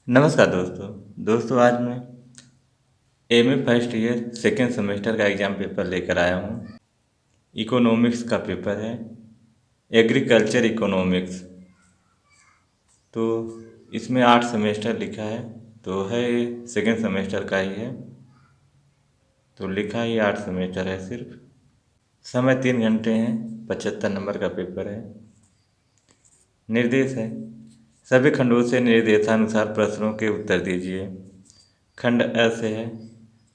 नमस्कार दोस्तों आज मैं MA first year second semester का एग्ज़ाम पेपर लेकर आया हूँ। इकोनॉमिक्स का पेपर है, एग्रीकल्चर इकोनॉमिक्स। तो इसमें 8 सेमेस्टर लिखा है, तो है ये सेकेंड सेमेस्टर का ही है। तो लिखा ही 8 सेमेस्टर है सिर्फ। समय 3 घंटे हैं, 75 नंबर का पेपर है। निर्देश है, सभी खंडों से निर्देशानुसार प्रश्नों के उत्तर दीजिए। खंड अ से है,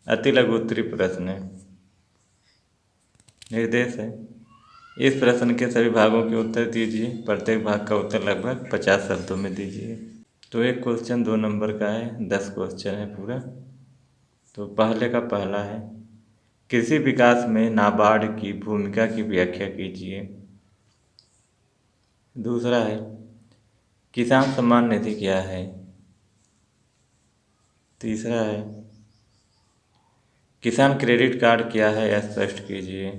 अति लघु उत्तरीय प्रश्न है। निर्देश है, इस प्रश्न के सभी भागों के उत्तर दीजिए। प्रत्येक भाग का उत्तर लगभग 50 शब्दों में दीजिए। तो एक क्वेश्चन 2 नंबर का है, 10 क्वेश्चन है पूरा। तो पहले का पहला है, कृषि विकास में नाबार्ड की भूमिका की व्याख्या कीजिए। दूसरा है, किसान सम्मान निधि क्या है। तीसरा है, किसान क्रेडिट कार्ड क्या है, यह स्पष्ट कीजिए।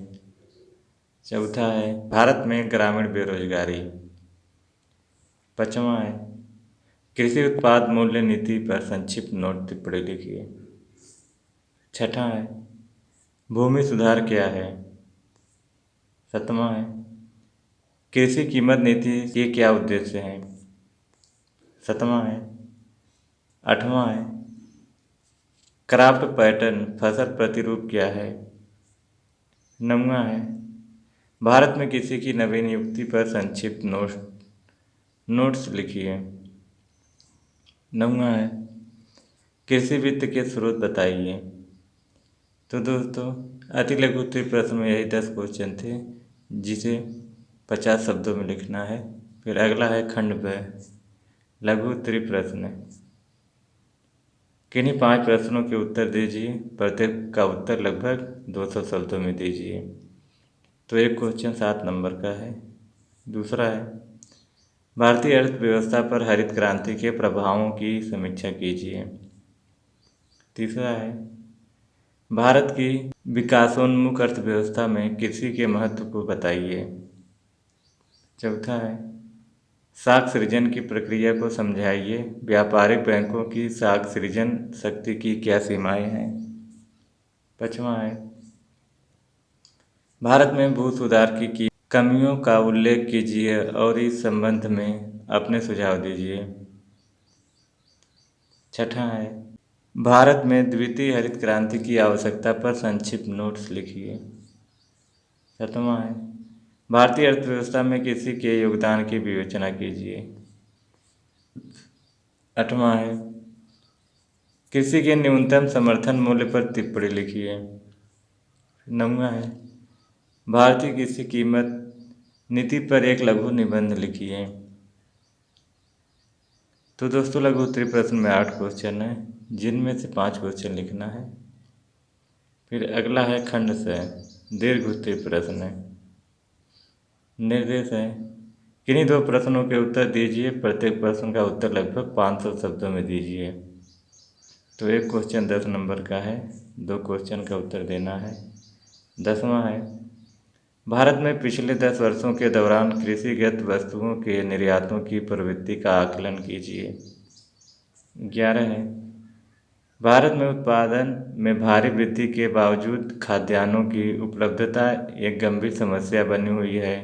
चौथा है, भारत में ग्रामीण बेरोजगारी। पाँचवा है, कृषि उत्पाद मूल्य नीति पर संक्षिप्त नोट टिप्पणी लिखिए। छठा है, भूमि सुधार क्या है। सातवां है, कृषि कीमत नीति के क्या उद्देश्य हैं। सातवां है। आठवां है, क्राफ्ट पैटर्न फसल प्रतिरूप क्या है। नौवां है, भारत में कृषि की नवीन युक्ति पर संक्षिप्त नोट्स लिखिए। नौवां है, कृषि वित्त के स्रोत बताइए। तो दोस्तों अति लघु उत्तरीय प्रश्न में यही 10 क्वेश्चन थे, जिसे 50 शब्दों में लिखना है। फिर अगला है खंड ब, लघु उत्तरीय प्रश्न। किन्हीं 5 प्रश्नों के उत्तर दीजिए। प्रत्येक का उत्तर लगभग 200 शब्दों में दीजिए। तो एक क्वेश्चन 7 नंबर का है। दूसरा है, भारतीय अर्थव्यवस्था पर हरित क्रांति के प्रभावों की समीक्षा कीजिए। तीसरा है, भारत की विकासोन्मुख अर्थव्यवस्था में कृषि के महत्व को बताइए। चौथा है, साख सृजन की प्रक्रिया को समझाइए। व्यापारिक बैंकों की साख सृजन शक्ति की क्या सीमाएं हैं। पाँचवा है, भारत में भू सुधार की कमियों का उल्लेख कीजिए और इस संबंध में अपने सुझाव दीजिए। छठा है, भारत में द्वितीय हरित क्रांति की आवश्यकता पर संक्षिप्त नोट्स लिखिए। सातवां है, भारतीय अर्थव्यवस्था में कृषि के योगदान की विवेचना कीजिए। आठवां है, कृषि के न्यूनतम समर्थन मूल्य पर टिप्पणी लिखिए। नौवां है, भारतीय कृषि कीमत नीति पर एक लघु निबंध लिखिए। तो दोस्तों लघु उत्तरीय प्रश्न में 8 क्वेश्चन है, जिनमें से 5 क्वेश्चन लिखना है। फिर अगला है खंड से, दीर्घ उत्तरीय प्रश्न है। निर्देश है, किन्हीं 2 प्रश्नों के उत्तर दीजिए। प्रत्येक प्रश्न का उत्तर लगभग 500 शब्दों में दीजिए। तो एक क्वेश्चन 10 नंबर का है, 2 क्वेश्चन का उत्तर देना है। 10वां है, भारत में पिछले 10 वर्षों के दौरान कृषिगत वस्तुओं के निर्यातों की प्रवृत्ति का आकलन कीजिए। 11 है, भारत में उत्पादन में भारी वृद्धि के बावजूद खाद्यान्नों की उपलब्धता एक गंभीर समस्या बनी हुई है।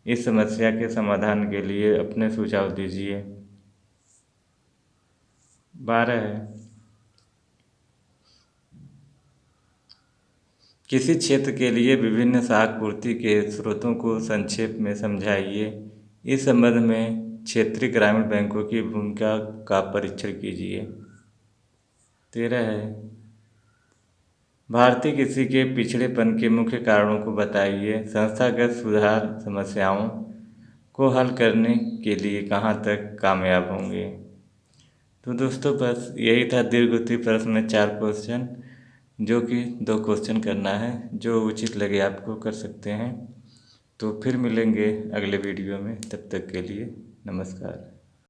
इस समस्या के समाधान के लिए अपने सुझाव दीजिए। 12 है, किसी क्षेत्र के लिए विभिन्न साख पूर्ति के स्रोतों को संक्षेप में समझाइए। इस संबंध में क्षेत्रीय ग्रामीण बैंकों की भूमिका का परीक्षण कीजिए। 13 है, भारतीय कृषि के पिछड़ेपन के मुख्य कारणों को बताइए। संस्थागत सुधार समस्याओं को हल करने के लिए कहाँ तक कामयाब होंगे। तो दोस्तों बस यही था दीर्घ उत्तरीय प्रश्न में 4 क्वेश्चन, जो कि 2 क्वेश्चन करना है। जो उचित लगे आपको कर सकते हैं। तो फिर मिलेंगे अगले वीडियो में, तब तक के लिए नमस्कार।